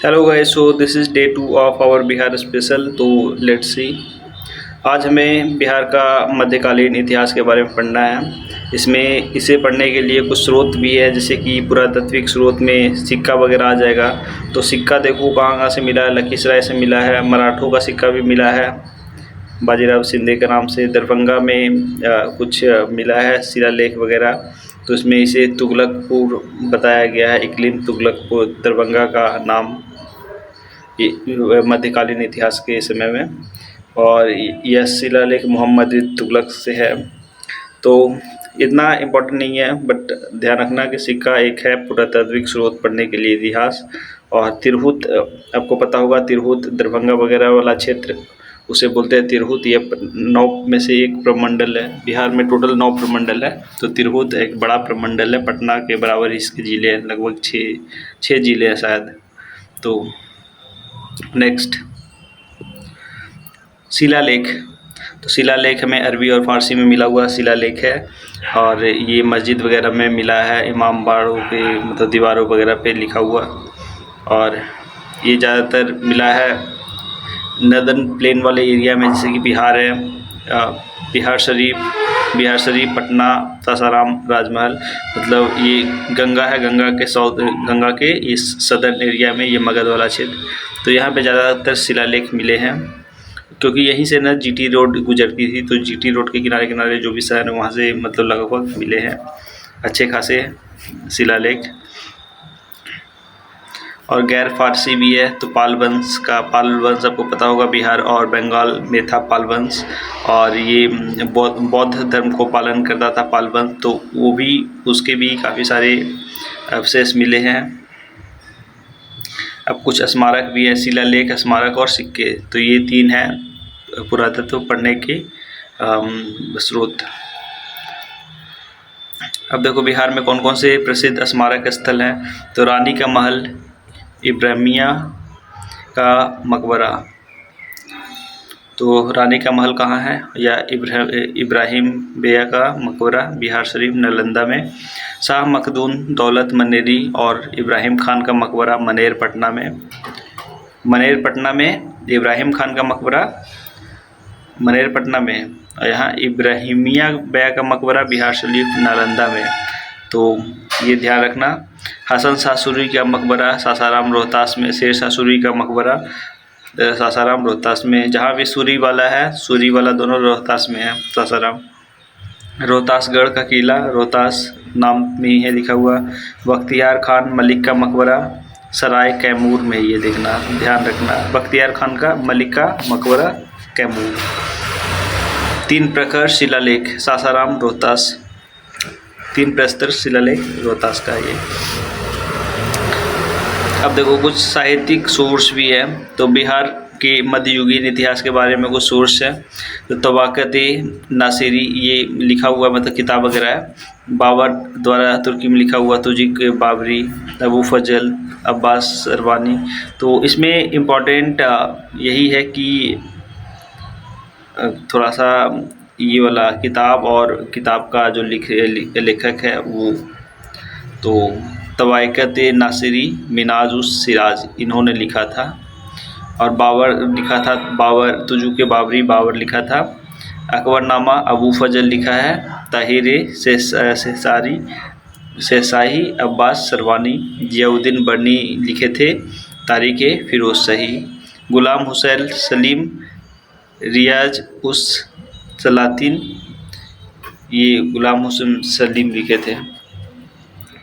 Hello guys, so this is day 2 of our Bihar special. तो let's see, आज हमें बिहार का मध्यकालीन इतिहास के बारे में पढ़ना है। इसमें इसे पढ़ने के लिए कुछ स्रोत भी है, जैसे कि पुरातात्विक स्रोत में सिक्का वगैरह आ जाएगा। तो सिक्का देखो कहाँ कहाँ से मिला है, लखीसराय से मिला है, मराठों का सिक्का भी मिला है बाजीराव शिंदे के नाम से, दरभंगा में कुछ मिला है शिलालेख वगैरह। तो इसमें इसे तुगलकपुर बताया गया है, इकलीम तुगलकपुर दरभंगा का नाम मध्यकालीन इतिहास के समय में। और यह शिलालेख मोहम्मद तुगलक से है। तो इतना इम्पोर्टेंट नहीं है, बट ध्यान रखना कि सिक्का एक है पुरातात्विक स्रोत पढ़ने के लिए इतिहास। और तिरहुत, आपको पता होगा तिरहुत दरभंगा वगैरह वाला क्षेत्र, उसे बोलते हैं तिरहुत। ये 9 में से एक प्रमंडल है। बिहार में टोटल 9 प्रमंडल है, तो तिरहुत एक बड़ा प्रमंडल है। पटना के बराबर इसके ज़िले हैं, लगभग 6 ज़िले हैं शायद। तो नेक्स्ट, शिलालेख। तो शिलालेख हमें अरबी और फ़ारसी में मिला हुआ शिलालेख है, और ये मस्जिद वगैरह में मिला है, इमाम बाड़ों पे मतलब दीवारों वगैरह पे लिखा हुआ। और ये ज़्यादातर मिला है नर्दर्न प्लेन वाले एरिया में, जैसे कि बिहार है, बिहार शरीफ, पटना, सासाराम, राजमहल। मतलब ये गंगा है, गंगा के इस सदर्न एरिया में ये मगध वाला क्षेत्र। तो यहाँ पे ज़्यादातर शिलालेख मिले हैं, क्योंकि यहीं से ना जीटी रोड गुजरती थी। तो जीटी रोड के किनारे किनारे जो भी शहर है वहाँ से मतलब लगभग मिले हैं अच्छे खासे शिलालेख। और गैर फारसी भी है, तो पाल वंश आपको पता होगा, बिहार और बंगाल में था पाल वंश। और ये बौद्ध धर्म को पालन करता था पाल वंश। तो वो भी, उसके भी काफ़ी सारे अवशेष मिले हैं। अब कुछ स्मारक भी है, शिलालेख, स्मारक और सिक्के। तो ये 3 हैं पुरातत्व पढ़ने के स्रोत। अब देखो बिहार में कौन कौन से प्रसिद्ध स्मारक स्थल हैं। तो रानी का महल, इब्राहिमिया का मकबरा। तो रानी का महल कहाँ है, या इब्राहिम बेया का मकबरा बिहार शरीफ नालंदा में। शाह मखदूम दौलत मनेरी और इब्राहिम खान का मकबरा मनेर पटना में इब्राहिम खान का मकबरा मनेर पटना में। और यहाँ इब्राहिमिया बेया का मकबरा बिहार शरीफ नालंदा में। तो ये ध्यान रखना। हसन शाह सूरी का मकबरा सासाराम रोहतास में, शेर शाह सूरी का मकबरा सासाराम रोहतास में। जहाँ भी सूरी वाला है, सूरी वाला दोनों रोहतास में है, सासाराम। रोहतासगढ़ का किला रोहतास नाम में ही है लिखा हुआ। बख्तियार खान मलिक का मकबरा सराय कैमूर में, ये देखना ध्यान रखना, बख्तियार खान का मलिक का मकबरा कैमूर। 3 प्रखर शिलालेख सासाराम रोहतास, 3 प्रस्तर शिलालेख रोहतास का ये। अब देखो कुछ साहित्यिक सोर्स भी है। तो बिहार के मध्ययुगीन इतिहास के बारे में कुछ सोर्स है। तो तबाक़त-ए नासिरी, ये लिखा हुआ मतलब किताब वगैरह है, बाबर द्वारा तुर्की में लिखा हुआ। तुजिक बाबरी, अबू फजल अब्बास सरवानी। तो इसमें इम्पॉर्टेंट यही है कि थोड़ा सा ये वाला किताब, और किताब का जो लेखक है वो, तो तबाक़त-ए नासिरी मिनाजुस सिराज इन्होंने लिखा था। और बाबर लिखा था, बाबर तुजुक बाबरी बाबर लिखा था। अकबरनामा अबू फजल लिखा है। ताहिर शेहशाही अब्बास सरवानी। जियाउद्दीन बर्नी लिखे थे तारीख़ फ़िरोज़ शाही। गुलाम हुसैन सलीम रियाज उस सलातीन, ये गुलाम हुसैन सलीम लिखे थे।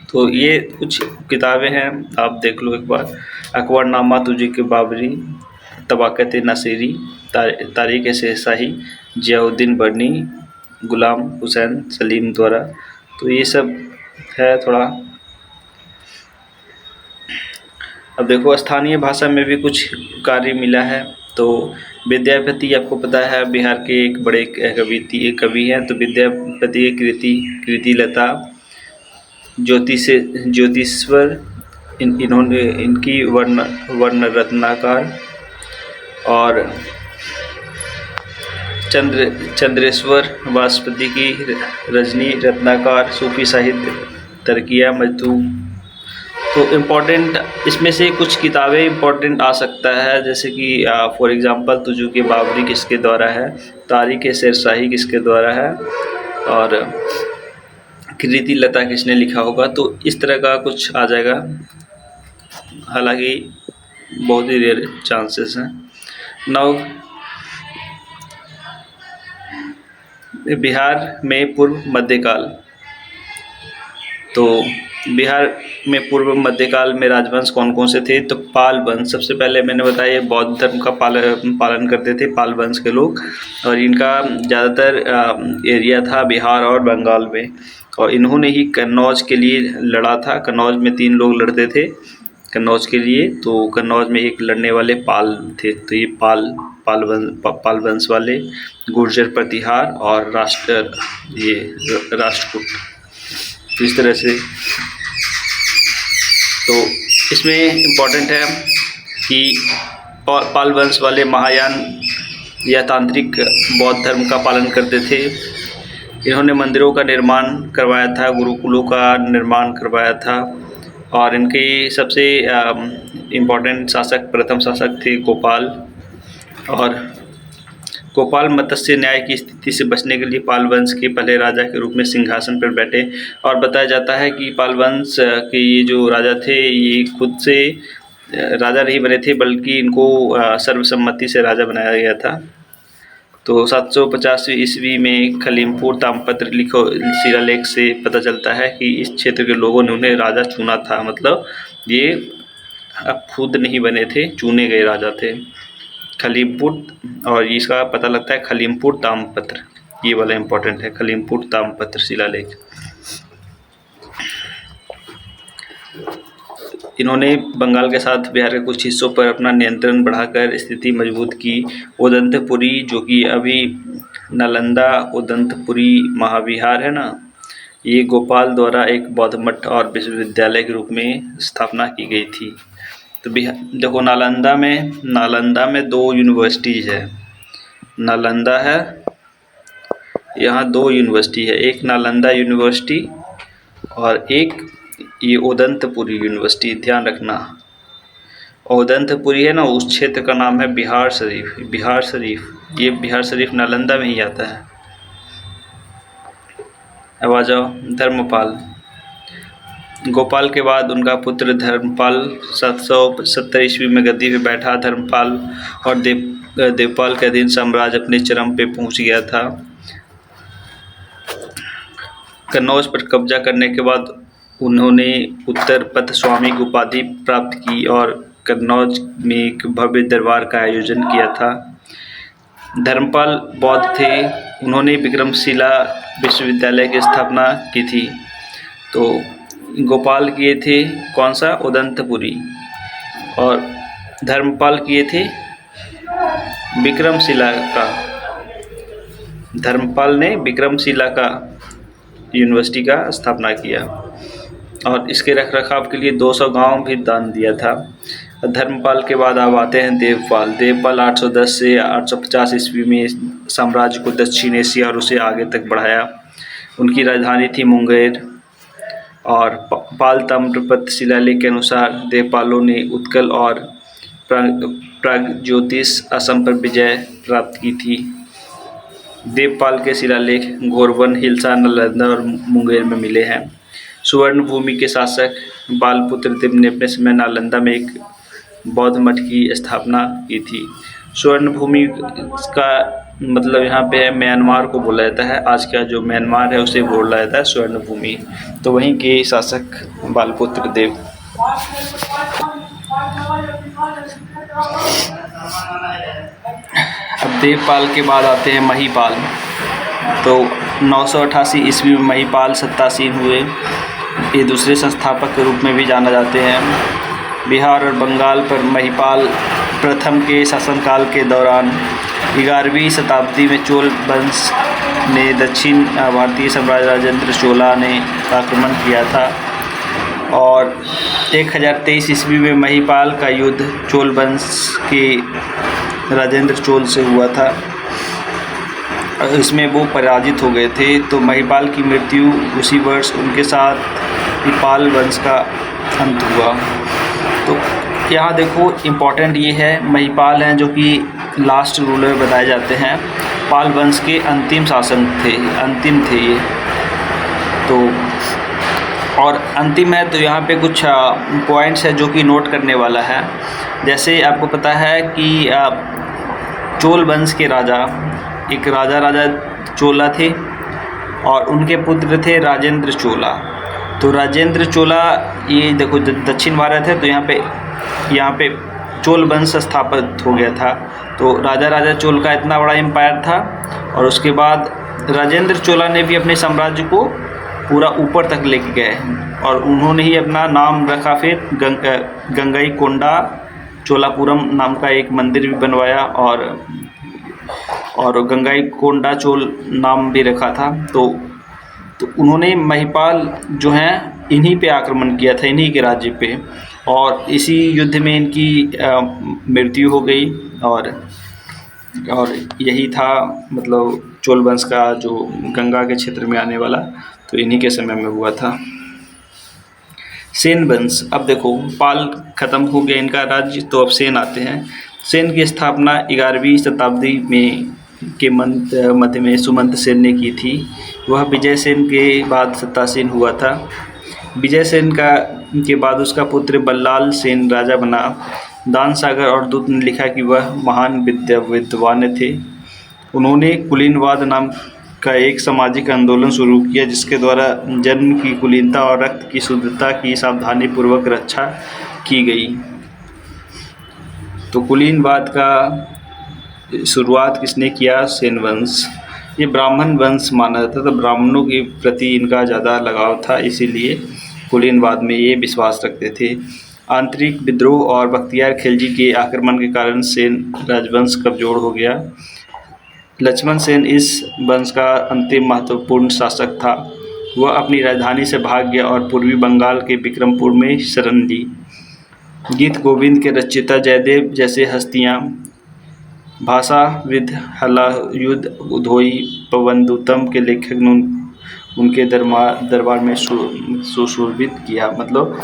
तो ये कुछ किताबें हैं, आप देख लो एक बार। अकबरनामा तुजुक बाबरी, तबाक़त-ए नासिरी, तारीख़ शेहशाही, जियाउद्दीन बर्नी, गुलाम हुसैन सलीम द्वारा। तो ये सब है थोड़ा। अब देखो स्थानीय भाषा में भी कुछ कार्य मिला है। तो विद्यापति, आपको पता है बिहार के एक बड़े कवि हैं। तो विद्यापति कृति लता, ज्योतिश्वर, इन्होंने इनकी वर्ण रत्नाकर, और चंद्रेश्वर वासपति की रजनी रत्नाकर, सूफी साहित्य तरकिया मजदूम, तो इम्पोर्टेंट इसमें से कुछ किताबें इम्पोर्टेंट आ सकता है, जैसे कि फॉर एग्ज़ाम्पल तुजुक बाबरी किसके द्वारा है, तारीख़ शेरशाही किसके द्वारा है, और कृति लता किसने लिखा होगा। तो इस तरह का कुछ आ जाएगा, हालांकि बहुत ही रेयर चांसेस हैं। नाउ बिहार में पूर्व मध्यकाल। तो बिहार में पूर्व मध्यकाल में राजवंश कौन कौन से थे, तो पाल वंश। सबसे पहले मैंने बताया ये बौद्ध धर्म का पालन करते थे पाल वंश के लोग, और इनका ज़्यादातर एरिया था बिहार और बंगाल में, और इन्होंने ही कन्नौज के लिए लड़ा था। कन्नौज में 3 लोग लड़ते थे कन्नौज के लिए, तो कन्नौज में एक लड़ने वाले पाल थे, तो ये पाल वंश वाले, गुर्जर प्रतिहार और राष्ट्रकूट। तो इस तरह से तो इसमें इम्पॉर्टेंट है कि पाल वंश वाले महायान या तांत्रिक बौद्ध धर्म का पालन करते थे। इन्होंने मंदिरों का निर्माण करवाया था, गुरुकुलों का निर्माण करवाया था, और इनके सबसे इम्पॉर्टेंट शासक, प्रथम शासक थे गोपाल। और गोपाल मत्स्य न्याय की स्थिति से बचने के लिए पाल वंश के पहले राजा के रूप में सिंहासन पर बैठे, और बताया जाता है कि पाल वंश के ये जो राजा थे ये खुद से राजा नहीं बने थे, बल्कि इनको सर्वसम्मति से राजा बनाया गया था। तो 750 ईस्वी में खलीमपुर ताम्रपत्र शिलालेख से पता चलता है कि इस क्षेत्र के लोगों ने उन्हें राजा चुना था, मतलब ये अब खुद नहीं बने थे, चुने गए राजा थे खलीमपुर। और इसका पता लगता है खलीमपुर ताम्रपत्र, ये वाला इम्पोर्टेंट है, खलीमपुर ताम्रपत्र शिलालेख। इन्होंने बंगाल के साथ बिहार के कुछ हिस्सों पर अपना नियंत्रण बढ़ाकर स्थिति मजबूत की। उदंतपुरी, जो कि अभी नालंदा उदंतपुरी महाविहार है ना, ये गोपाल द्वारा एक बौद्ध मठ और विश्वविद्यालय के रूप में स्थापना की गई थी। तो देखो नालंदा में 2 यूनिवर्सिटीज़ है। नालंदा है, यहाँ 2 यूनिवर्सिटी है, एक नालंदा यूनिवर्सिटी और एक ये उदंतपुरी यूनिवर्सिटी। ध्यान रखना, उदंतपुरी है ना, उस क्षेत्र का नाम है बिहार शरीफ। ये बिहार शरीफ नालंदा में ही आता है। अब आ जाओ धर्मपाल। गोपाल के बाद उनका पुत्र धर्मपाल 770 ईस्वी में गद्दी पे बैठा। धर्मपाल और देवपाल के अधीन साम्राज्य अपने चरम पे पहुंच गया था। कन्नौज पर कब्जा करने के बाद उन्होंने उत्तर पथ स्वामी की उपाधि प्राप्त की और कन्नौज में एक भव्य दरबार का आयोजन किया था। धर्मपाल बौद्ध थे, उन्होंने विक्रमशिला विश्वविद्यालय की स्थापना की थी। तो गोपाल किए थे कौन सा, उदंतपुरी, और धर्मपाल किए थे विक्रमशिला का। धर्मपाल ने विक्रमशिला का यूनिवर्सिटी का स्थापना किया और इसके रखरखाव के लिए 200 गांव भी दान दिया था। धर्मपाल के बाद अब आते हैं देवपाल 810 से 850 ईस्वी में साम्राज्य को दक्षिण एशिया और उसे आगे तक बढ़ाया। उनकी राजधानी थी मुंगेर, और पाल ताम्रपत्र शिलालेख के अनुसार देवपालों ने उत्कल और प्रागज्योतिष असम पर विजय प्राप्त की थी। देवपाल के शिलालेख घोरवन, हिल्सा, नालंदा और मुंगेर में मिले हैं। सुवर्ण भूमि के शासक बालपुत्र देव ने अपने समय नालंदा में एक बौद्ध मठ की स्थापना की थी। स्वर्ण भूमि का मतलब यहाँ पे म्यांमार को बोला जाता है, आज का जो म्यांमार है उसे बोला जाता है स्वर्ण भूमि। तो वहीं के शासक बालपुत्र देव। अब देवपाल के बाद आते हैं महीपाल। तो 988 ईस्वी में महीपाल सत्तासीन हुए। ये दूसरे संस्थापक के रूप में भी जाना जाते हैं। बिहार और बंगाल पर महीपाल प्रथम के शासनकाल के दौरान 11वीं शताब्दी में चोल वंश ने दक्षिण भारतीय साम्राज्य राजेंद्र चोला ने आक्रमण किया था और 1023 ईस्वी में महीपाल का युद्ध चोल वंश के राजेंद्र चोल से हुआ था। इसमें वो पराजित हो गए थे। तो महीपाल की मृत्यु उसी वर्ष उनके साथ पाल वंश का अंत हुआ। तो यहाँ देखो इम्पोर्टेंट ये है, महिपाल हैं जो कि लास्ट रूलर बताए जाते हैं, पाल वंश के अंतिम शासक थे, अंतिम थे ये। तो और अंतिम है, तो यहाँ पे कुछ पॉइंट्स है जो कि नोट करने वाला है। जैसे आपको पता है कि चोल वंश के राजा, एक राजा चोला थे और उनके पुत्र थे राजेंद्र चोला। तो राजेंद्र चोला, ये देखो दक्षिण भारत है, तो यहाँ पे चोल वंश स्थापित हो गया था। तो राजा चोल का इतना बड़ा एम्पायर था, और उसके बाद राजेंद्र चोला ने भी अपने साम्राज्य को पूरा ऊपर तक लेके गए, और उन्होंने ही अपना नाम रखा फिर गंगईकोंडा चोलापुरम नाम का एक मंदिर भी बनवाया, और गंगईकोंडा चोल नाम भी रखा था। तो उन्होंने महिपाल जो हैं इन्हीं पे आक्रमण किया था, इन्हीं के राज्य पे, और इसी युद्ध में इनकी मृत्यु हो गई। और यही था मतलब चोल वंश का जो गंगा के क्षेत्र में आने वाला, तो इन्हीं के समय में हुआ था। सेन वंश, अब देखो पाल खत्म हो गया इनका राज्य, तो अब सेन आते हैं। सेन की स्थापना 11वीं शताब्दी में के मध्य में सुमंत सेन ने की थी। वह विजय सेन के बाद सत्तासीन हुआ था। विजय सेन के बाद उसका पुत्र बल्लाल सेन राजा बना। दान सागर और दूत ने लिखा कि वह महान विद्वान थे। उन्होंने कुलीनवाद नाम का एक सामाजिक आंदोलन शुरू किया, जिसके द्वारा जन्म की कुलीनता और रक्त की शुद्धता की सावधानीपूर्वक रक्षा की गई। तो कुलीनवाद का शुरुआत किसने किया? सेन वंश। ये ब्राह्मण वंश माना जाता था, ब्राह्मणों के प्रति इनका ज़्यादा लगाव था, इसीलिए कुलीनवाद में ये विश्वास रखते थे। आंतरिक विद्रोह और बख्तियार खिलजी के आक्रमण के कारण सेन राजवंश कमजोर हो गया। लक्ष्मण सेन इस वंश का अंतिम महत्वपूर्ण शासक था। वह अपनी राजधानी से भाग गया और पूर्वी बंगाल के विक्रमपुर में शरण ली। गीत गोविंद के रचयिता जयदेव जैसे हस्तियाँ, भाषाविद हलायुध उधोई पवनदूतम के लेखक ने उनके दरबार में सुशोभित किया। मतलब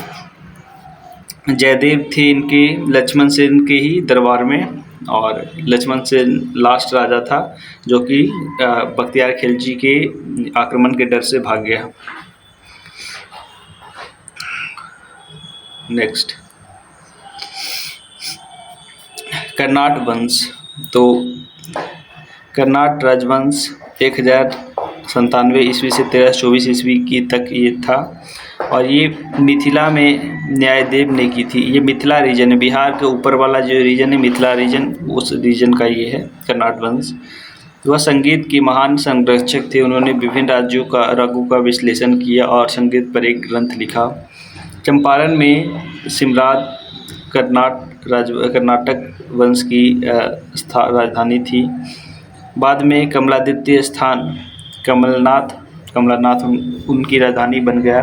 जयदेव थे इनके लक्ष्मण सेन के ही दरबार में, और लक्ष्मण सेन लास्ट राजा था जो कि बख्तियार खिलजी के आक्रमण के डर से भाग गया। नेक्स्ट, कर्नाट वंश। तो कर्नाट राजवंश 1097 ईस्वी से 1324 ईस्वी की तक ये था, और ये मिथिला में न्यायदेव ने की थी। ये मिथिला रीजन है, बिहार के ऊपर वाला जो रीजन है मिथिला रीजन, उस रीजन का ये है कर्नाट वंश। वह संगीत के महान संरक्षक थे। उन्होंने विभिन्न रागों का विश्लेषण किया और संगीत पर एक ग्रंथ लिखा। चंपारण में सिमरात कर्नाटक वंश की राजधानी थी। बाद में कमलादित्य स्थान कमलानाथ उनकी राजधानी बन गया,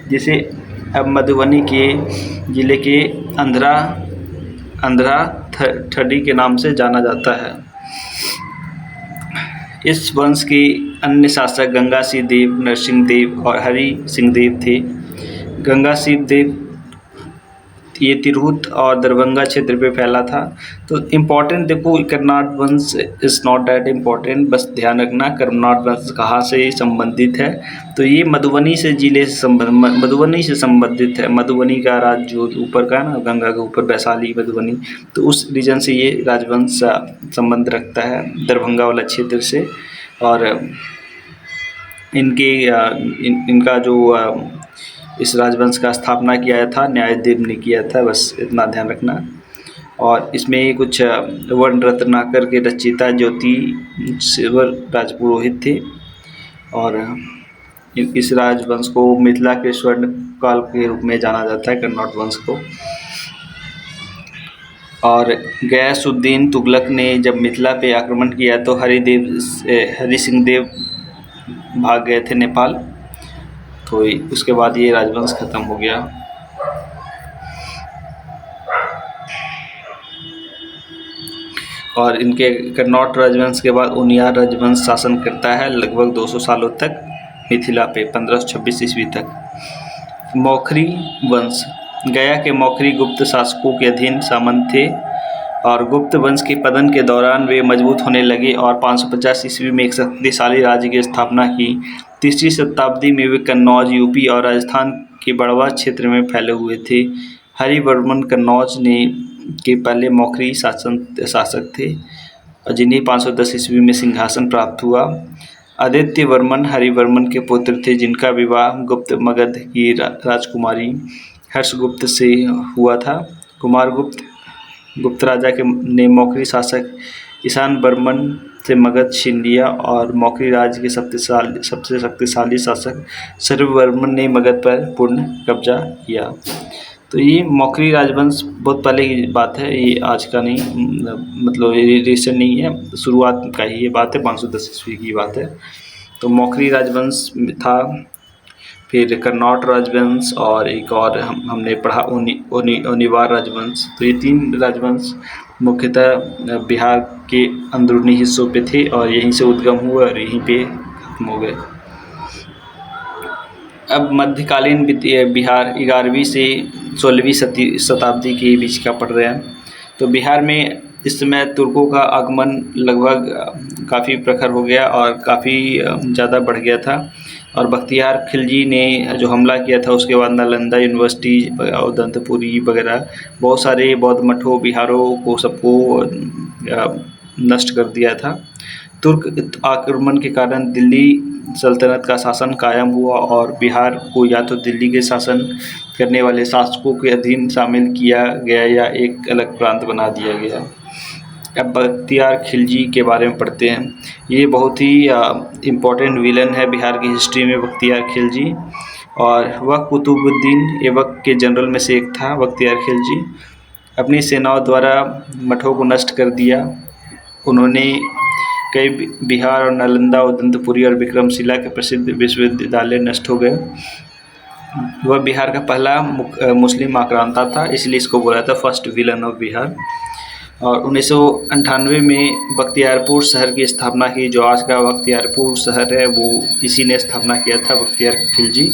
जिसे अब मधुबनी के जिले के अंधरा ठडी के नाम से जाना जाता है। इस वंश के अन्य शासक गंगा सिंह देव, नरसिंह देव और हरि सिंह देव थे। गंगा सिंह देव ये तिरहुत और दरभंगा क्षेत्र पे फैला था। तो इम्पॉर्टेंट देखो, कर्नाट वंश इज़ नॉट दैट इम्पॉर्टेंट, बस ध्यान रखना कर्नाट वंश कहाँ से संबंधित है। तो ये मधुबनी से मधुबनी से संबंधित है। मधुबनी का राज्य जो ऊपर का है ना, गंगा के ऊपर, वैशाली मधुबनी, तो उस रीजन से ये राजवंश संबंध रखता है, दरभंगा वाला क्षेत्र से। और इनका जो इस राजवंश का स्थापना किया था न्यायदेव ने किया था, बस इतना ध्यान रखना। और इसमें कुछ वर्ण रत्नाकर के रचयिता ज्योतिषवर राजपुरोहित थे, और इस राजवंश को मिथिला के स्वर्ण काल के रूप में जाना जाता है, कर्नाट वंश को। और गयासुद्दीन तुगलक ने जब मिथिला पे आक्रमण किया तो हरि सिंह देव भाग गए थे नेपाल, तो उसके बाद ये राजवंश खत्म हो गया। और इनके कर्नाट राजवंश के बाद उनियार राजवंश शासन करता है लगभग 200 सालों तक मिथिला पे, 1526 ईस्वी तक। मौखरी वंश। गया के मौखरी गुप्त शासकों के अधीन सामंत थे और गुप्त वंश के पतन के दौरान वे मजबूत होने लगे और 550 ईस्वी में एक शक्तिशाली राज्य की स्थापना की। तीसरी शताब्दी में वे कन्नौज, यूपी और राजस्थान के बड़वा क्षेत्र में फैले हुए थे। हरिवर्मन कन्नौज के पहले मौखरी शासक थे और जिन्हें 510 ईस्वी में सिंहासन प्राप्त हुआ। आदित्य वर्मन हरिवर्मन के पुत्र थे, जिनका विवाह गुप्त मगध की राजकुमारी हर्षगुप्त से हुआ था। गुप्त राजा ने मौखरी शासक ईशान वर्मन से मगध छीन लिया और मौखरी राज्य के सबसे शक्तिशाली शासक शर्ववर्मन ने मगध पर पूर्ण कब्जा किया। तो ये मौखरी राजवंश बहुत पहले की बात है, ये आज का नहीं, मतलब ये रिसेंट नहीं है, शुरुआत का ही ये बात है, 510 ईस्वी की बात है। तो मौखरी राजवंश था, फिर कन्नौज राजवंश और एक और हमने पढ़ा ओनिवार राजवंश। तो ये 3 राजवंश मुख्यतः बिहार के अंदरूनी हिस्सों पे थे और यहीं से उद्गम हुए और यहीं पे खत्म हो गए। अब मध्यकालीन बिहार 11वीं से 16वीं शताब्दी के बीच का पढ़ रहे हैं। तो बिहार में इस समय तुर्कों का आगमन लगभग काफ़ी प्रखर हो गया और काफ़ी ज़्यादा बढ़ गया था और बख्तियार खिलजी ने जो हमला किया था उसके बाद नालंदा यूनिवर्सिटी और दंतपुरी वगैरह बहुत सारे बौद्ध मठों, बिहारों को सबको नष्ट कर दिया था। तुर्क आक्रमण के कारण दिल्ली सल्तनत का शासन कायम हुआ और बिहार को या तो दिल्ली के शासन करने वाले शासकों के अधीन शामिल किया गया या एक अलग प्रांत बना दिया गया। अब बख्तियार खिलजी के बारे में पढ़ते हैं। ये बहुत ही इम्पोर्टेंट विलन है बिहार की हिस्ट्री में, बख्तियार खिलजी, और वह कुतुबुद्दीन ऐबक के जनरल में से एक था। बख्तियार खिलजी अपनी सेनाओं द्वारा मठों को नष्ट कर दिया। उन्होंने कई बिहार और नालंदा, उदंतपुरी और विक्रमशिला के प्रसिद्ध विश्वविद्यालय नष्ट हो गए। वह बिहार का पहला मुस्लिम आक्रांता था, इसलिए इसको बोला था फर्स्ट विलन ऑफ बिहार। और 1998 में बख्तियारपुर शहर की स्थापना की, जो आज का बख्तियारपुर शहर है वो इसी ने स्थापना किया था, बख्तियार खिलजी।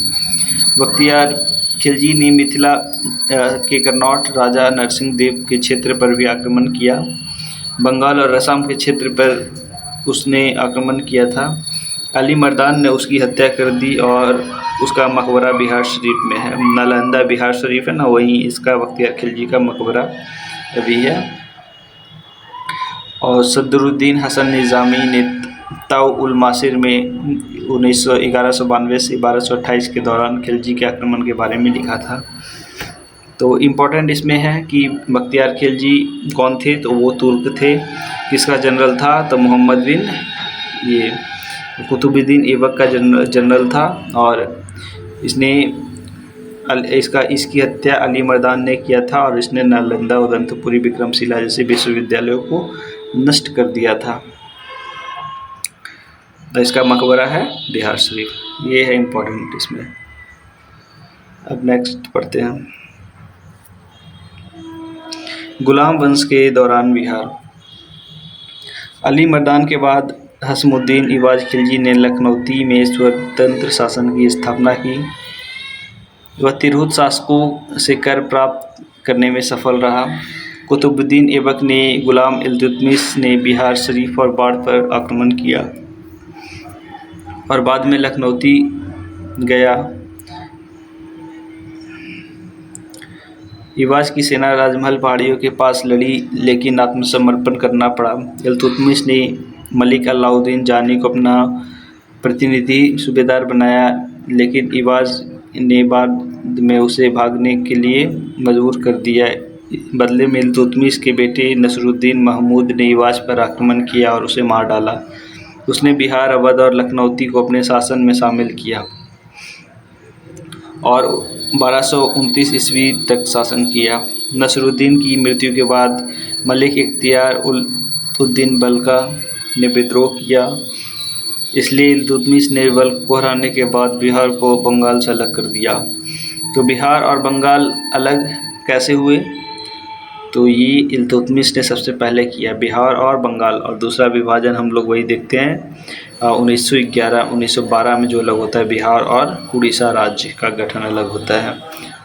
बख्तियार खिलजी ने मिथिला के कन्नौज राजा नरसिंह देव के क्षेत्र पर भी आक्रमण किया। बंगाल और असम के क्षेत्र पर उसने आक्रमण किया था। अली मर्दान ने उसकी हत्या कर दी और उसका मकबरा बिहार शरीफ में है। नालंदा बिहार शरीफ है ना, वहीं इसका बख्तियार खिलजी का मकबरा अभी है। और सदरुद्दीन हसन निज़ामी ने ताउ-उल-मासिर में 1192 से 1228 के दौरान खिलजी के आक्रमण के बारे में लिखा था। तो इम्पोर्टेंट इसमें है कि बख्तियार खिलजी कौन थे, तो वो तुर्क थे। किसका जनरल था, तो मोहम्मद बिन ये कुतुबुद्दीन ऐबक का जनरल था और इसकी हत्या अली मर्दान ने किया था और इसने नालंदा, उदंतपुरी, विक्रमशिला जैसे विश्वविद्यालयों को नष्ट कर दिया था। तो इसका मकबरा है बिहार शरीफ। ये है इम्पोर्टेंट इसमें। अब नेक्स्ट पढ़ते हैं। गुलाम वंश के दौरान बिहार। अली मर्दान के बाद हसमुद्दीन इवाज खिलजी ने लखनौती में स्वतंत्र शासन की स्थापना की। वह तिरहुत शासकों से कर प्राप्त करने में सफल रहा। कुतुबुद्दीन ऐबक ने गुलाम इल्तुतमिश ने बिहार शरीफ और बाढ़ पर आक्रमण किया और बाद में लखनौती गया। इवाज की सेना राजमहल पहाड़ियों के पास लड़ी, लेकिन आत्मसमर्पण करना पड़ा। इल्तुतमिश ने मलिक अलाउद्दीन जानी को अपना प्रतिनिधि सूबेदार बनाया, लेकिन इवाज ने बाद में उसे भागने के लिए मजबूर कर दिया। बदले में इल्तुतमिश के बेटे नसरुद्दीन महमूद ने इवाज पर आक्रमण किया और उसे मार डाला। उसने बिहार, अवध और लखनौती को अपने शासन में शामिल किया और 1229 ईस्वी तक शासन किया। नसरुद्दीन की मृत्यु के बाद मलिक इख्तियार उद्दीन बल्का ने विद्रोह किया, इसलिए इल्तुतमिश ने बल्ख को हराने के बाद बिहार को बंगाल से अलग कर दिया। तो बिहार और बंगाल अलग कैसे हुए, तो ये इल्तुतमिश ने सबसे पहले किया, बिहार और बंगाल। और दूसरा विभाजन हम लोग वही देखते हैं 1911 1912 में जो अलग होता है बिहार और उड़ीसा राज्य का गठन अलग होता है,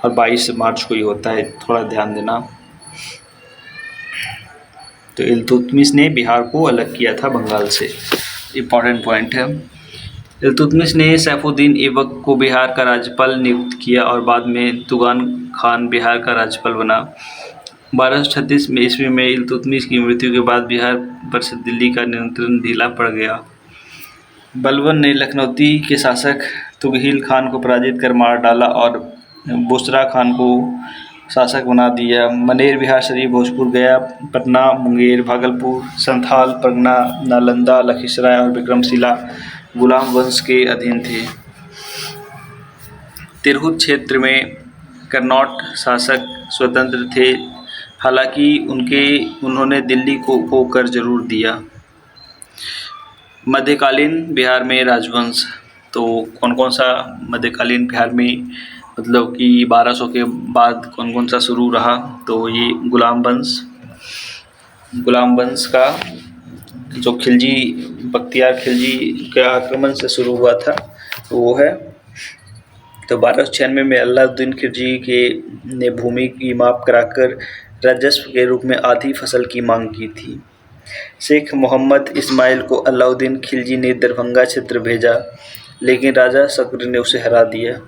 और 22 मार्च को ही होता है, थोड़ा ध्यान देना। तो इल्तुतमिश ने बिहार को अलग किया था बंगाल से, इम्पॉर्टेंट पॉइंट है। इल्तुतमिश ने सैफुद्दीन ऐबक को बिहार का राज्यपाल नियुक्त किया और बाद में तुगान खान बिहार का राज्यपाल बना। 1236 में ईस्वी में इल्तुतमिश की मृत्यु के बाद बिहार पर से दिल्ली का नियंत्रण ढीला पड़ गया। बलबन ने लखनौती के शासक तुगहिल खान को पराजित कर मार डाला और बुसरा खान को शासक बना दिया। मनेर, बिहार शरीफ, भोजपुर, गया, पटना, मुंगेर, भागलपुर, संथाल परगना, नालंदा, लखीसराय और विक्रमशिला गुलाम वंश के अधीन थे। तिरहुत क्षेत्र में कन्नौज शासक स्वतंत्र थे, हालांकि उन्होंने दिल्ली को कर जरूर दिया। मध्यकालीन बिहार में राजवंश, तो कौन कौन सा मध्यकालीन बिहार में, मतलब कि 1200 के बाद कौन कौन सा शुरू रहा, तो ये गुलाम वंश का जो खिलजी बख्तियार खिलजी के आक्रमण से शुरू हुआ था वो है। तो 1296 में अलाउद्दीन खिलजी ने भूमि की माप कराकर राजस्व के रूप में आधी फसल की मांग की थी। शेख मोहम्मद इस्माइल को अलाउद्दीन खिलजी ने दरभंगा क्षेत्र भेजा, लेकिन राजा शकरी ने उसे हरा दिया।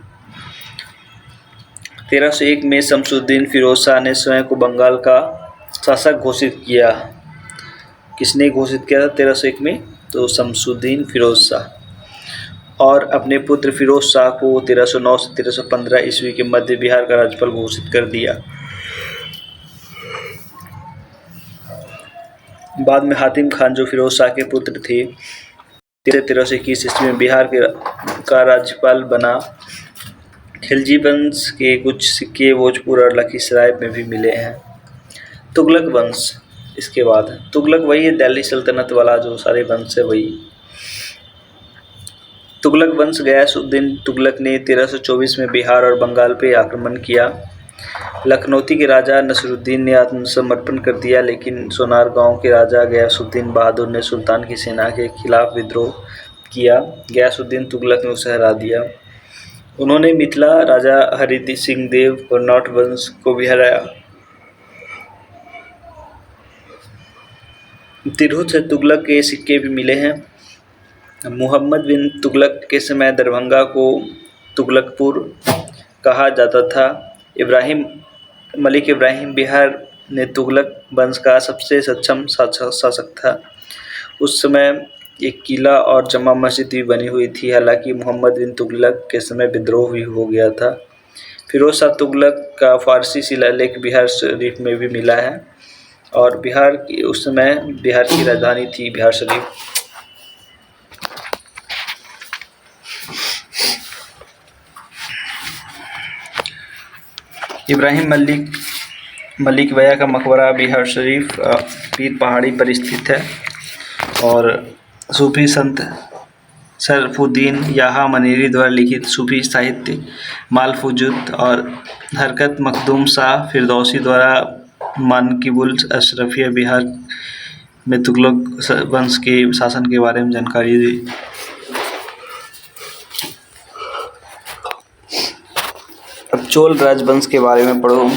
1301 में शमसुद्दीन फिरोज शाह ने स्वयं को बंगाल का शासक घोषित किया। किसने घोषित किया था 1301 में? तो शमसुद्दीन फिरोज शाह। और अपने पुत्र फिरोज शाह को 1309 से 1315 ईस्वी के मध्य बिहार का राज्यपाल घोषित कर दिया। बाद में हातिम खान जो फिरोज शाह के पुत्र थे 1321 ईस्वी में बिहार का राज्यपाल बना। खिलजी वंश के कुछ सिक्के भोजपुर और लखीसराय में भी मिले हैं। तुगलक वंश, इसके बाद तुगलक वही है दिल्ली सल्तनत वाला जो सारे वंश है वही। तुगलक वंश, गयासुद्दीन तुगलक ने 1324 में बिहार और बंगाल पर आक्रमण किया। लखनौती के राजा नसरुद्दीन ने आत्मसमर्पण कर दिया, लेकिन सोनारगांव के राजा गयासुद्दीन बहादुर ने सुल्तान की सेना के खिलाफ विद्रोह किया। गयासुद्दीन तुगलक ने उसे हरा दिया। उन्होंने मिथिला राजा हरि सिंह देव कर्नाट वंश को भी हराया। तिरहुत से तुगलक के सिक्के भी मिले हैं। मुहम्मद बिन तुगलक के समय दरभंगा को तुगलकपुर कहा जाता था। मलिक इब्राहिम बिहार ने तुगलक वंश का सबसे सक्षम शासक था। उस समय एक किला और जमा मस्जिद भी बनी हुई थी, हालांकि मोहम्मद बिन तुगलक के समय विद्रोह भी हो गया था। फिरोज शाह तुगलक का फारसी शिलालेख बिहार शरीफ में भी मिला है, और उस समय बिहार की राजधानी थी बिहार शरीफ। इब्राहिम मलिक वया का मकबरा बिहार शरीफ पीर पहाड़ी पर स्थित है, और सूफी संत शरफुद्दीन याहा मनेरी द्वारा लिखित सूफी साहित्य मालफूजुत और हरकत मखदूम शाह फिरदौसी द्वारा मानकिबुल अशरफिया बिहार में तुगलक वंश के शासन के बारे में जानकारी दी। अब चोल राजवंश के बारे में पढ़ो।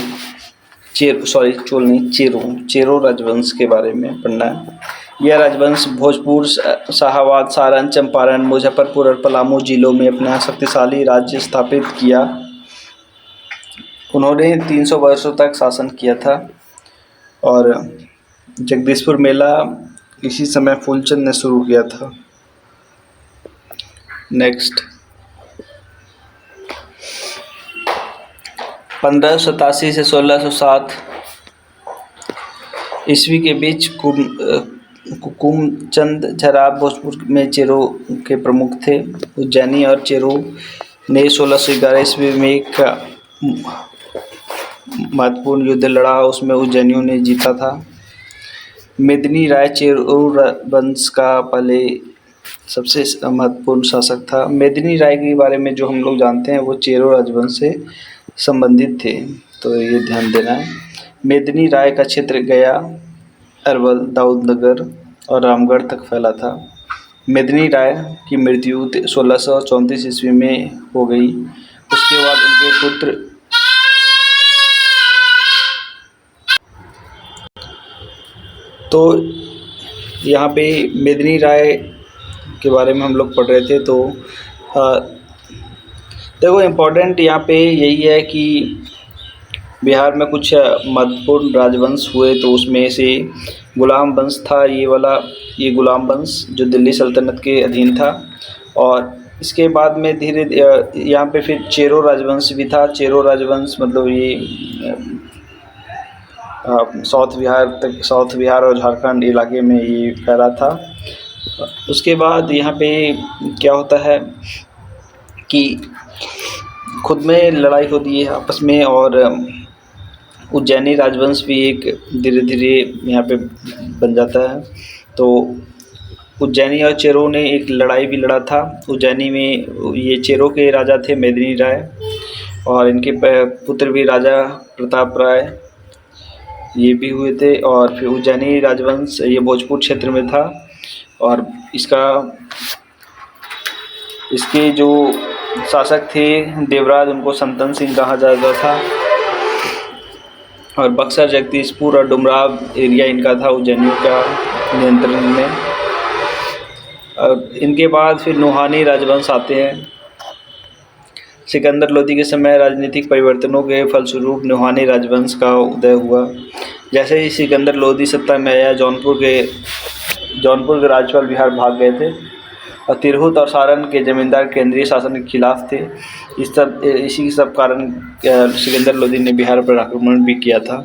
चेरो राजवंश के बारे में पढ़ना है। यह राजवंश भोजपुर, शाहाबाद, सारण, चंपारण, मुजफ्फरपुर और पलामू जिलों में अपना शक्तिशाली राज्य स्थापित किया। उन्होंने 300 वर्षों तक शासन किया था, और जगदीशपुर मेला इसी समय फूलचंद ने शुरू किया था। नेक्स्ट, 1587 से 1607 ईस्वी के बीच कुकुमचंद झराब भोजपुर में चेरो के प्रमुख थे। उज्जैनी और चेरो ने 1611 ईस्वी में एक महत्वपूर्ण युद्ध लड़ा, उसमें उज्जैनियों ने जीता था। मेदिनी राय चेरो वंश का पहले सबसे महत्वपूर्ण शासक था। मेदिनी राय के बारे में जो हम लोग जानते हैं वो चेरो राजवंश से संबंधित थे, तो ये ध्यान देना है। मेदिनी राय का क्षेत्र गया, अरवल, दाऊदनगर और रामगढ़ तक फैला था। मेदिनी राय की मृत्यु 1634 ईस्वी में हो गई। उसके बाद उनके पुत्र तो यहाँ पे मेदिनी राय के बारे में हम लोग पढ़ रहे थे। तो देखो इम्पोर्टेंट यहाँ पे यही है कि बिहार में कुछ महत्वपूर्ण राजवंश हुए, तो उसमें से गुलाम वंश था ये वाला, ये गुलाम वंश जो दिल्ली सल्तनत के अधीन था। और इसके बाद में धीरे यहाँ पे फिर चेरो राजवंश भी था। चेरो राजवंश मतलब ये साउथ बिहार और झारखंड इलाके में ये फैला था। उसके बाद यहाँ पे क्या होता है कि खुद में लड़ाई होती है आपस में, और उज्जैनी राजवंश भी एक धीरे धीरे यहाँ पे बन जाता है। तो उज्जैनी और चेरो ने एक लड़ाई भी लड़ा था। उज्जैनी में ये चेरो के राजा थे मेदिनी राय, और इनके पुत्र भी राजा प्रताप राय ये भी हुए थे। और फिर उज्जैनी राजवंश ये भोजपुर क्षेत्र में था, और इसके जो शासक थे देवराज, उनको संतन सिंह कहा जाता था। और बक्सर, जगदीशपुर और डुमराव एरिया इनका था उज्जैनियों का नियंत्रण में। और इनके बाद फिर नुहानी राजवंश आते हैं। सिकंदर लोदी के समय राजनीतिक परिवर्तनों के फलस्वरूप नुहानी राजवंश का उदय हुआ। जैसे ही सिकंदर लोदी सत्ता में आया, जौनपुर के राज्यपाल बिहार भाग गए थे, और तिरहुत और सारण के जमींदार केंद्रीय शासन के खिलाफ थे। इसी सब कारण सिकंदर लोदी ने बिहार पर आक्रमण भी किया था।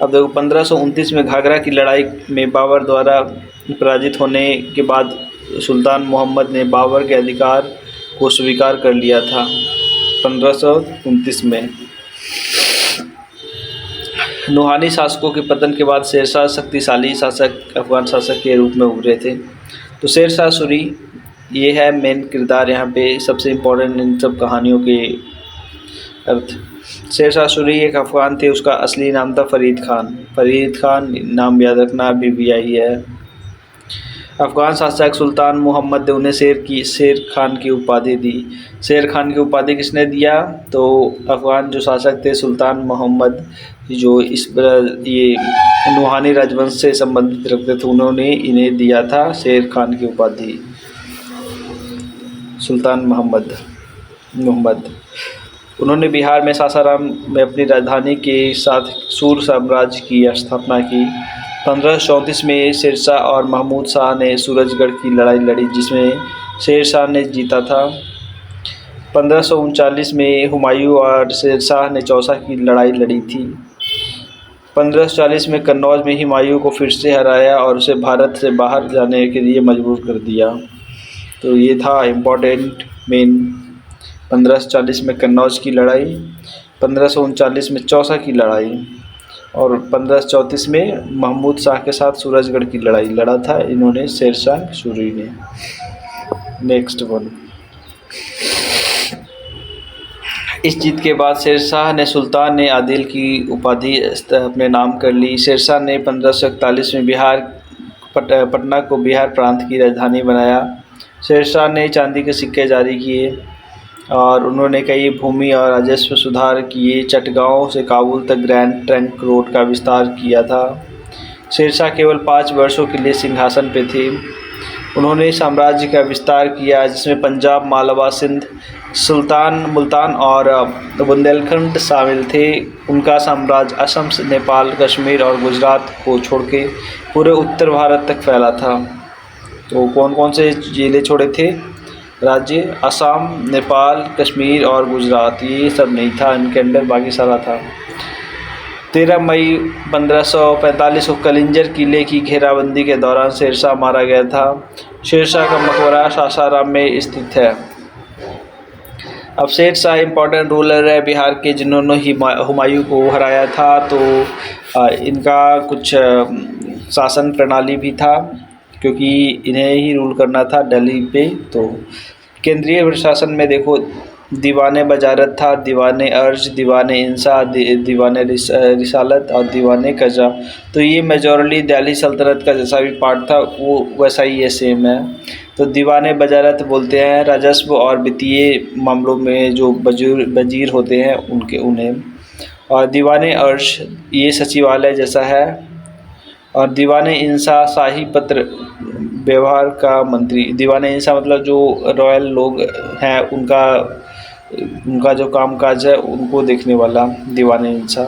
अब देखो 1529 में घाघरा की लड़ाई में बाबर द्वारा पराजित होने के बाद सुल्तान मोहम्मद ने बाबर के अधिकार को स्वीकार कर लिया था 1529 में। नुहानी शासकों के पतन के बाद शेरशाह शक्तिशाली शासक अफगान शासक के रूप में उभरे थे। तो शेरशाह सूरी ये है मेन किरदार यहाँ पे, सबसे इम्पोर्टेंट इन सब कहानियों के अर्थ। शेरशाह सूरी एक अफगान थे, उसका असली नाम था फरीद खान नाम याद रखना, BBI है। अफगान शासक सुल्तान मोहम्मद ने उन्हें शेर खान की उपाधि दी। शेर खान की उपाधि किसने दिया? तो अफगान जो शासक थे सुल्तान मोहम्मद, जो ये नुहानी राजवंश से संबंधित रखते थे, उन्होंने इन्हें दिया था शेर खान की उपाधि। सुल्तान मोहम्मद उन्होंने बिहार में सासाराम में अपनी राजधानी के साथ सूर साम्राज्य की स्थापना की। 1534 में शेरशाह और महमूद शाह ने सूरजगढ़ की लड़ाई लड़ी, जिसमें शेरशाह ने जीता था। 1539 में हुमायूं और शेरशाह ने चौसा की लड़ाई लड़ी थी। 1540 में कन्नौज में हुमायूं को फिर से हराया और उसे भारत से बाहर जाने के लिए मजबूर कर दिया। तो ये था इम्पोर्टेंट मेन 1540 में कन्नौज की लड़ाई, 1539 में चौसा की लड़ाई, और 1534 में महमूद शाह के साथ सूरजगढ़ की लड़ाई लड़ा था इन्होंने, शेरशाह सूरी ने। नेक्स्ट वन, इस जीत के बाद शेरशाह ने सुल्तान ए आदिल की उपाधि अपने नाम कर ली। शेरशाह ने 1541 में पटना को बिहार प्रांत की राजधानी बनाया। शेरशाह ने चांदी के सिक्के जारी किए और उन्होंने कई भूमि और राजस्व सुधार किए। चटगांव से काबुल तक ग्रैंड ट्रंक रोड का विस्तार किया था। शेरशाह केवल 5 वर्षों के लिए सिंहासन पे थे। उन्होंने साम्राज्य का विस्तार किया, जिसमें पंजाब, मालवा, सिंध, मुल्तान और बुंदेलखंड शामिल थे। उनका साम्राज्य असम, नेपाल, कश्मीर और गुजरात को छोड़ के पूरे उत्तर भारत तक फैला था। तो कौन कौन से जिले छोड़े थे? राज्य असम, नेपाल, कश्मीर और गुजरात, ये सब नहीं था इनके अंदर, बाकी सारा था। 13 मई 1545 को कलिंजर किले की घेराबंदी के दौरान शेरशाह मारा गया था। शेरशाह का मकबरा सासाराम में स्थित है। अब शेरशाह इम्पोर्टेंट रूलर है बिहार के, जिन्होंने हुमायूं को हराया था। तो इनका कुछ शासन प्रणाली भी था, क्योंकि इन्हें ही रूल करना था दिल्ली पे। तो केंद्रीय प्रशासन में देखो दीवाने बजारत था, दीवाने अर्ज, दीवाने इंसा, दीवाने रिसालत और दीवाने कजा। तो ये मेजॉरिटी दिल्ली सल्तनत का जैसा भी पार्ट था वो वैसा ही ये सेम है। तो दीवाने बजारत बोलते हैं राजस्व और वित्तीय मामलों में जो वजीर होते हैं उन्हें। और दीवाने अर्श ये सचिवालय जैसा है। और दीवाने इंसा शाही पत्र व्यवहार का मंत्री। दीवाने इंसा मतलब जो रॉयल लोग हैं उनका उनका जो कामकाज है उनको देखने वाला दीवाने इंसा।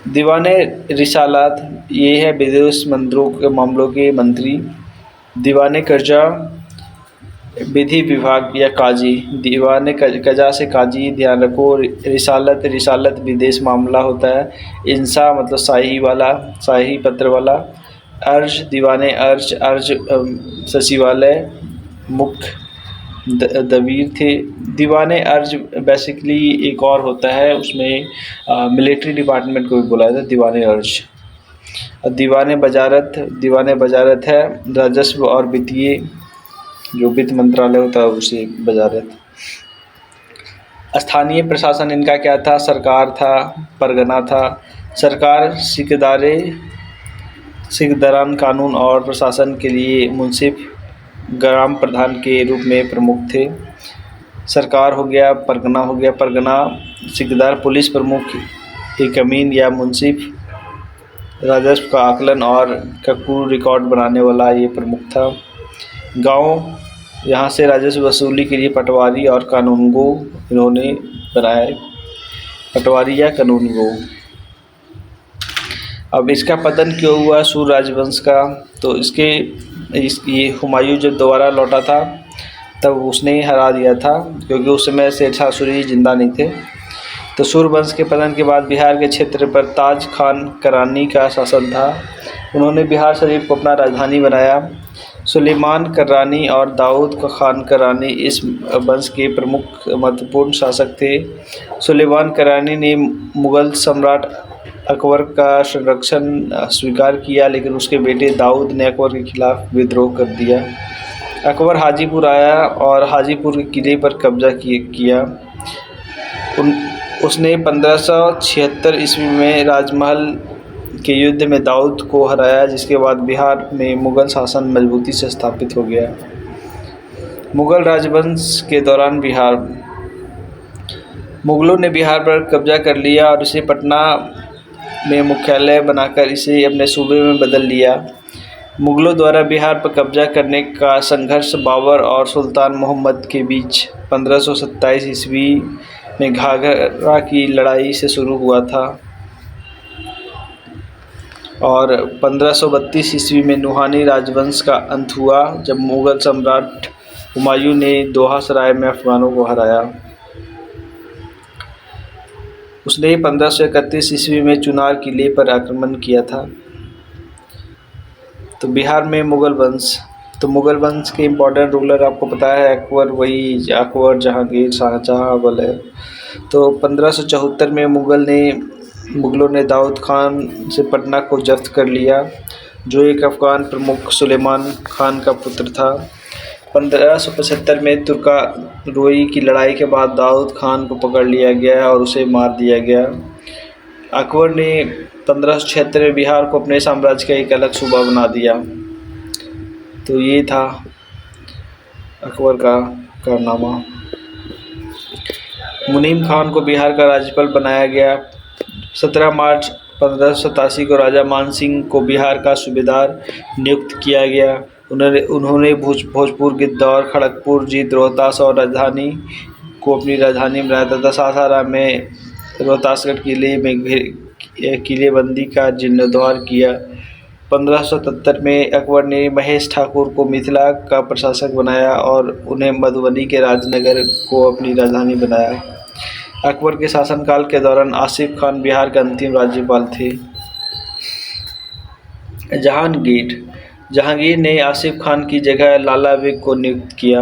दीवाने रिसालत ये है विदेश मंत्रों के मामलों के मंत्री। दीवाने कर्जा विधि विभाग या काजी। दीवाने कजा से काजी ध्यान रखो। रिसालत विदेश मामला होता है। इंसा मतलब शाही वाला, शाही पत्र वाला। अर्ज दीवाने अर्ज सचिवालय मुख्य दबीर थे। दीवाने अर्ज बेसिकली एक और होता है उसमें मिलिट्री डिपार्टमेंट को भी बोला जाता है दीवाने अर्ज। दीवाने बजारत है राजस्व और वित्तीय जो वित्त मंत्रालय होता है उसे बजारत। स्थानीय प्रशासन इनका क्या था? सरकार था, परगना था। सरकार सिकदरान कानून और प्रशासन के लिए मुंसिफ ग्राम प्रधान के रूप में प्रमुख थे। सरकार हो गया, परगना हो गया। परगना सिकदार पुलिस प्रमुख, एक अमीन या मुंसिफ राजस्व का आकलन और का पूर्ण रिकॉर्ड बनाने वाला ये प्रमुख था। गांव यहाँ से राजस्व वसूली के लिए पटवारी और कानूनगो इन्होंने बनाए, पटवारी या कानूनगो। अब इसका पतन क्यों हुआ सूर राजवंश का? तो ये हुमायूं जब दोबारा लौटा था तब उसने हरा दिया था क्योंकि उस समय शेरशाह सूरी जिंदा नहीं थे। तो सूर वंश के पतन के बाद बिहार के क्षेत्र पर ताज खान करानी का शासन था। उन्होंने बिहार शरीफ को अपना राजधानी बनाया। सुलेमान करानी और दाऊद खान करानी इस वंश के प्रमुख महत्वपूर्ण शासक थे। सुलेमान करानी ने मुग़ल सम्राट अकबर का संरक्षण स्वीकार किया, लेकिन उसके बेटे दाऊद ने अकबर के खिलाफ विद्रोह कर दिया। अकबर हाजीपुर आया और हाजीपुर के किले पर कब्जा किया। उसने 1576 ईस्वी में राजमहल के युद्ध में दाऊद को हराया, जिसके बाद बिहार में मुग़ल शासन मजबूती से स्थापित हो गया। मुग़ल राजवंश के दौरान मुग़लों ने बिहार पर कब्जा कर लिया और इसे पटना में मुख्यालय बनाकर इसे अपने सूबे में बदल लिया। मुग़लों द्वारा बिहार पर कब्जा करने का संघर्ष बाबर और सुल्तान मोहम्मद के बीच 1527 ईस्वी में घाघरा की लड़ाई से शुरू हुआ था और 1532 ईस्वी में नुहानी राजवंश का अंत हुआ जब मुग़ल सम्राट हुमायूं ने दोहा सराय में अफ़गानों को हराया। उसने 1531 ईस्वी में चुनार किले पर आक्रमण किया था। तो बिहार में मुग़ल वंश, तो मुग़ल वंश के इम्पोर्टेंट रूलर आपको पता है अकबर, जहांगीर, शाहजहाँ वाले। तो 1574 में मुग़लों ने दाऊद खान से पटना को जब्त कर लिया, जो एक अफ़गान प्रमुख सुलेमान खान का पुत्र था। 1575 में तुर्का-रोई की लड़ाई के बाद दाऊद खान को पकड़ लिया गया और उसे मार दिया गया। अकबर ने 1576 में बिहार को अपने साम्राज्य का एक अलग सूबा बना दिया। तो ये था अकबर का कारनामा। मुनीम खान को बिहार का राज्यपाल बनाया गया। 17 मार्च 1587 को राजा मान सिंह को बिहार का सूबेदार नियुक्त किया गया। उन्होंने भोजपुर, गिद्धौर, खड़गपुर, जीत, रोहतास और राजधानी को अपनी राजधानी बनाया तथा सासाराम में रोहतासगढ़ किले में किलेबंदी का जीर्णोद्धार किया। 1577 में अकबर ने महेश ठाकुर को मिथिला का प्रशासक बनाया और उन्हें मधुबनी के राजनगर को अपनी राजधानी बनाया। अकबर के शासनकाल के दौरान आसिफ खान बिहार के अंतिम राज्यपाल थे। जहांगीर ने आसिफ खान की जगह लाला बेग को नियुक्त किया।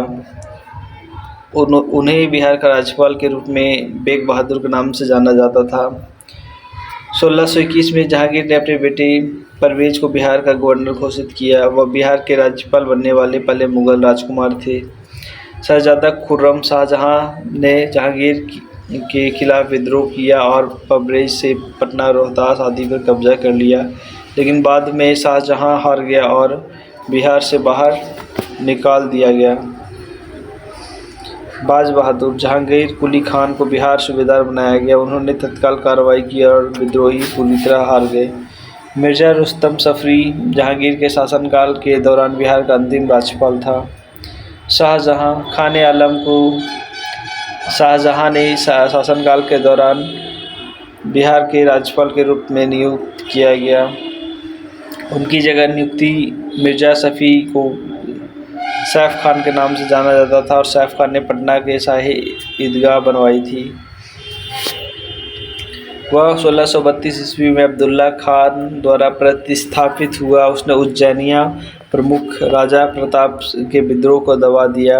उन्हें बिहार का राज्यपाल के रूप में बेग बहादुर के नाम से जाना जाता था। 1621 में जहांगीर ने अपने बेटे परवेज को बिहार का गवर्नर घोषित किया। वह बिहार के राज्यपाल बनने वाले पहले मुग़ल राजकुमार थे। शहजादा खुर्रम शाहजहां ने जहांगीर के खिलाफ विद्रोह किया और तबरेज़ से पटना, रोहतास आदि पर कब्जा कर लिया, लेकिन बाद में शाहजहां हार गया और बिहार से बाहर निकाल दिया गया। बाज बहादुर जहांगीर कुली खान को बिहार सूबेदार बनाया गया। उन्होंने तत्काल कार्रवाई की और विद्रोही पूरी तरह हार गए। मिर्ज़ा रुस्तम सफ़री जहांगीर के शासनकाल के दौरान बिहार का अंतिम राज्यपाल था। शाहजहां खान आलम को शाहजहां ने शासनकाल के दौरान बिहार के राज्यपाल के रूप में नियुक्त किया गया। उनकी जगह नियुक्ति मिर्ज़ा शफ़ी को सैफ खान के नाम से जाना जाता था और सैफ खान ने पटना के शाही ईदगाह बनवाई थी। वह 1632 ईस्वी में अब्दुल्ला खान द्वारा प्रतिस्थापित हुआ। उसने उज्जैनिया प्रमुख राजा प्रताप के विद्रोह को दबा दिया।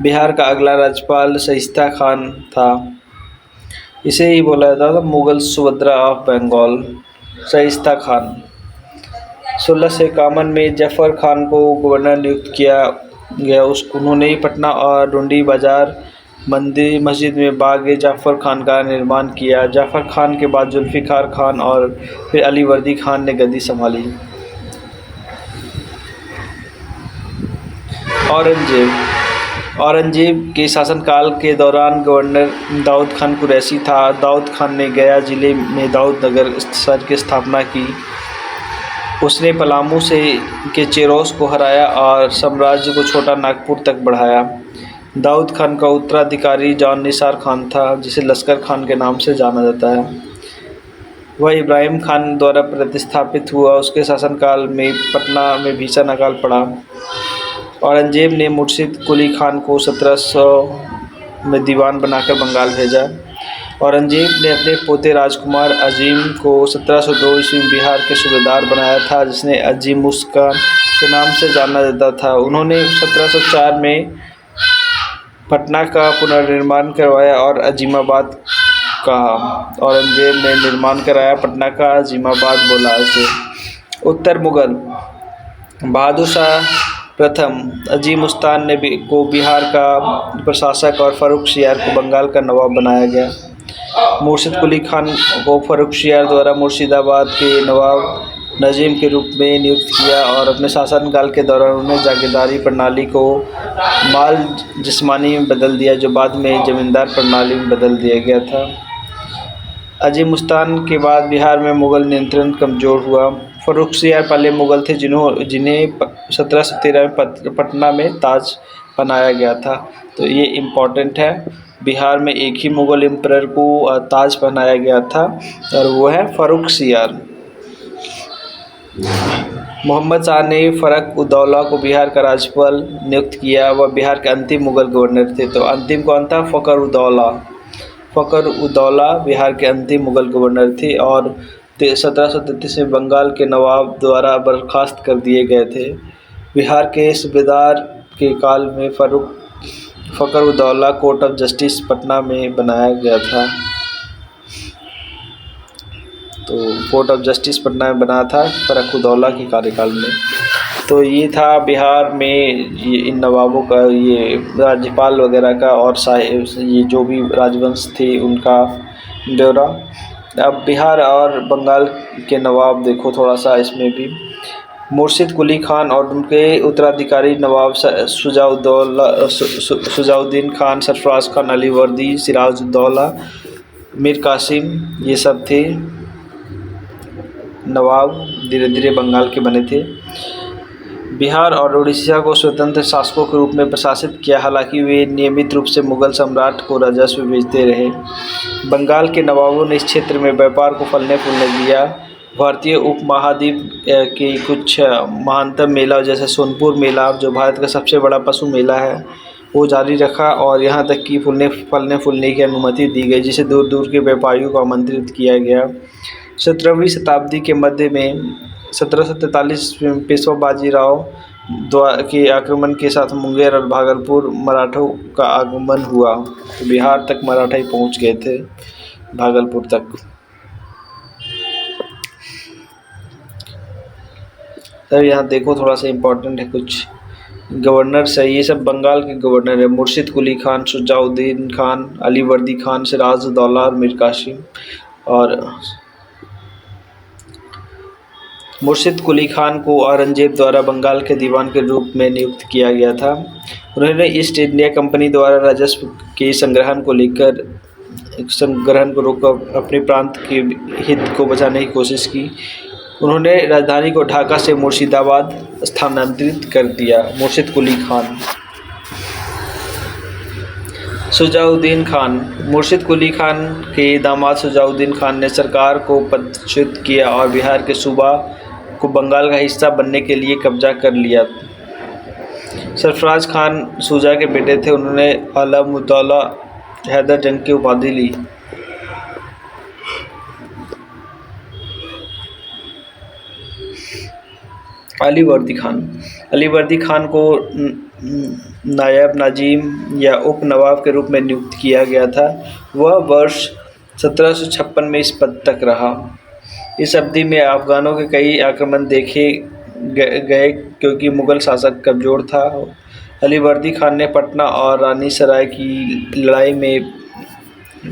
बिहार का अगला राज्यपाल शाइस्ता खान था। इसे ही बोला जाता था मुगल सुभद्रा ऑफ बंगाल। शाइस्ता खान 1651 में जफ़र खान को गवर्नर नियुक्त किया गया। उन्होंने पटना और डुंडी बाजार मस्जिद में बाग जाफ़र खान का निर्माण किया। जाफ़र खान के बाद जुल्फ़िकार खान और फिर अलीवर्दी खान ने गद्दी संभाली। औरंगजेब के शासनकाल के दौरान गवर्नर दाऊद खान कुरैशी था। दाऊद खान ने गया जिले में दाऊद नगर शहर की स्थापना की। उसने पलामू के चेरोस को हराया और साम्राज्य को छोटा नागपुर तक बढ़ाया। दाऊद खान का उत्तराधिकारी जॉन निसार खान था, जिसे लश्कर खान के नाम से जाना जाता है। वह इब्राहिम खान द्वारा प्रतिस्थापित हुआ। उसके शासनकाल में पटना में भीषण अकाल पड़ा। औरंगजेब ने मुर्शिद कुली खान को 1700 में दीवान बनाकर बंगाल भेजा। औरंगजेब ने अपने पोते राजकुमार अजीम को 1702 ईस्वी में बिहार के सूबेदार बनाया था, जिसने अजीम मुस्कान के नाम से जाना जाता था। उन्होंने 1704 में पटना का पुनर्निर्माण करवाया और अजीमाबाद कहा। औरंगजेब ने निर्माण कराया पटना का, अजीमाबाद बोला इसे। उत्तर मुगल बहादुर शाह प्रथम अजीम उस्तान को बिहार का प्रशासक और फ़र्रुखसियार को बंगाल का नवाब बनाया गया। मुर्शिद कुली खान को फ़र्रुखसियार द्वारा मुर्शिदाबाद के नवाब नजीम के रूप में नियुक्त किया और अपने शासनकाल के दौरान उन्होंने जागीरदारी प्रणाली को माल जिस्मानी में बदल दिया, जो बाद में ज़मींदार प्रणाली में बदल दिया गया था। अजीम उस्तान के बाद बिहार में मुग़ल नियंत्रण कमज़ोर हुआ। फ़र्रुखसियार पहले मुग़ल थे जिन्हें 1713 में पटना में ताज बनाया गया था। तो ये इम्पॉर्टेंट है। बिहार में एक ही मुग़ल एम्परर को ताज पहनाया गया था और वो है फ़र्रुखसियार। मोहम्मद शाह ने फ़र्रुख-उद-दौला को बिहार का राज्यपाल नियुक्त किया। वह बिहार के अंतिम मुग़ल गवर्नर थे। तो अंतिम कौन था? फ़र्रुख-उद-दौला। फ़र्रुख-उद-दौला बिहार के अंतिम मुग़ल गवर्नर थे और 1733 में बंगाल के नवाब द्वारा बर्खास्त कर दिए गए थे। बिहार के सूबेदार के काल में फ़र्रुख-उद-दौला कोर्ट ऑफ जस्टिस पटना में बनाया गया था। तो कोर्ट ऑफ जस्टिस पटना में बना था फ़र्रुख-उद-दौला के कार्यकाल में। तो ये था बिहार में इन नवाबों का, ये राज्यपाल वगैरह का और ये जो भी राजवंश थे उनका ब्यौरा। अब बिहार और बंगाल के नवाब देखो थोड़ा सा इसमें भी। मुर्शिद कुली खान और उनके उत्तराधिकारी नवाब शुजाउद्दीन खान, सरफराज खान, अलीवर्दी, सिराजुद्दौला, मीर कासिम, ये सब थे नवाब, धीरे धीरे बंगाल के बने थे। बिहार और उड़ीसा को स्वतंत्र शासकों के रूप में प्रशासित किया, हालांकि वे नियमित रूप से मुग़ल सम्राट को राजस्व भेजते रहे। बंगाल के नवाबों ने इस क्षेत्र में व्यापार को फलने फूलने दिया। भारतीय उपमहाद्वीप के कुछ महानतम मेला जैसे सोनपुर मेला, जो भारत का सबसे बड़ा पशु मेला है, वो जारी रखा और यहाँ तक कि फलने फूलने की अनुमति दी गई, जिसे दूर दूर के व्यापारियों को आमंत्रित किया गया। 17वीं शताब्दी के मध्य में 1743 में पेशवा बाजीराव के आक्रमण के साथ मुंगेर और भागलपुर मराठों का आगमन हुआ। तो बिहार तक मराठा पहुँच गए थे, भागलपुर तक। तो यहाँ देखो थोड़ा सा इम्पोर्टेंट है कुछ। गवर्नर्स है, ये सब बंगाल के गवर्नर है। मुर्शिद कुली खान, शुजाउद्दीन खान, अलीवर्दी खान, सिराजुद्दौला और मीर कासिम। और मुर्शिद कुली खान को औरंगजेब द्वारा बंगाल के दीवान के रूप में नियुक्त किया गया था। उन्होंने ईस्ट इंडिया कंपनी द्वारा राजस्व के संग्रहण को रोककर अपने प्रांत के हित को बचाने की कोशिश की। उन्होंने राजधानी को ढाका से मुर्शिदाबाद स्थानांतरित कर दिया। मुर्शिद कुली खान। शुजाउद्दीन खान। मुर्शिद कुली खान के दामाद शुजाउद्दीन खान ने सरकार को पदच्युत किया और बिहार के सूबा को बंगाल का हिस्सा बनने के लिए कब्जा कर लिया। सरफराज खान शुजा के बेटे थे। उन्होंने अलामुद्दौला हैदर जंग की उपाधि ली। अलीवर्दी खान। अलीवर्दी खान को नायब नाजिम या उप नवाब के रूप में नियुक्त किया गया था। वह वर्ष 1756 में इस पद तक रहा। इस अवधि में अफगानों के कई आक्रमण देखे गए क्योंकि मुगल शासक कमज़ोर था। अलीवर्दी खान ने पटना और रानी सराय की लड़ाई में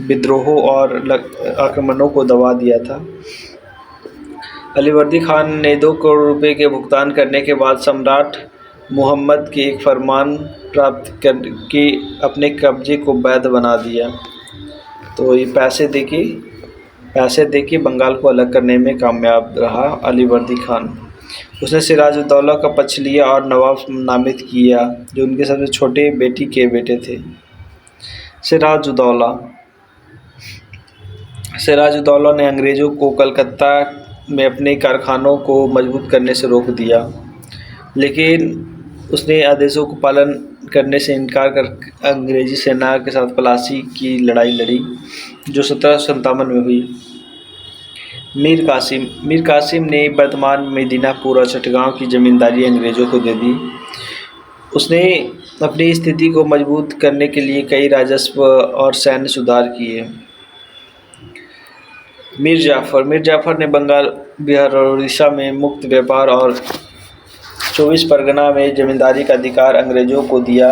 विद्रोहों और आक्रमणों को दबा दिया था। अलीवर्दी खान ने 2 करोड़ रुपए के भुगतान करने के बाद सम्राट मुहम्मद के एक फरमान प्राप्त करके अपने कब्जे को वैध बना दिया। तो ये पैसे देके बंगाल को अलग करने में कामयाब रहा अलीवर्दी खान। उसने सिराजुद्दौला का पक्ष लिया और नवाब नामित किया, जो उनके सबसे छोटे बेटी के बेटे थे। सिराजुद्दौला ने अंग्रेज़ों को कलकत्ता में अपने कारखानों को मजबूत करने से रोक दिया, लेकिन उसने आदेशों को पालन करने से इनकार कर अंग्रेज़ी सेना के साथ प्लासी की लड़ाई लड़ी, जो 1757 में हुई। मीर कासिम ने वर्तमान मेदिनीपुर और चटगांव की ज़मींदारी अंग्रेज़ों को दे दी। उसने अपनी स्थिति को मजबूत करने के लिए कई राजस्व और सैन्य सुधार किए। मीर जाफ़र ने बंगाल, बिहार और उड़ीसा में मुक्त व्यापार और 24 परगना में ज़मींदारी का अधिकार अंग्रेज़ों को दिया।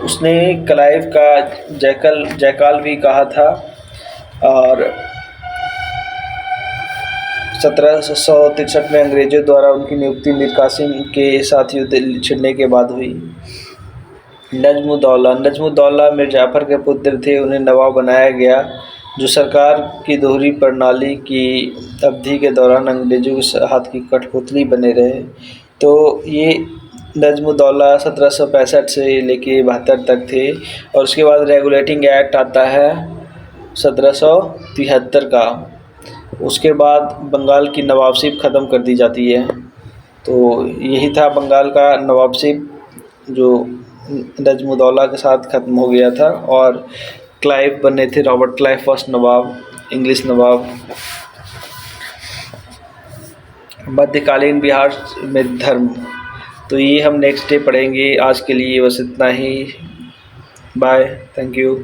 उसने क्लाइव का जयकाल भी कहा था और 1763 में अंग्रेज़ों द्वारा उनकी नियुक्ति मीर कासिम के साथ युद्ध छिड़ने के बाद हुई। नजमुद्दौला मीर जाफ़र के पुत्र थे। उन्हें नवाब बनाया गया, जो सरकार की दोहरी प्रणाली की अवधि के दौरान अंग्रेज़ों के हाथ की कठपुतली बने रहे। तो ये नजमुद्दौला 1765 से लेके 72 तक थे। और उसके बाद रेगुलेटिंग एक्ट आता है 1773 का। उसके बाद बंगाल की नवाबशिप ख़त्म कर दी जाती है। तो यही था बंगाल का नवाबशिप, जो नजमुद्दौला के साथ ख़त्म हो गया था। और क्लाइव बने थे, रॉबर्ट क्लाइव फर्स्ट नवाब, इंग्लिश नवाब। मध्यकालीन बिहार में धर्म, तो ये हम नेक्स्ट डे पढ़ेंगे। आज के लिए बस इतना ही। Bye, thank you.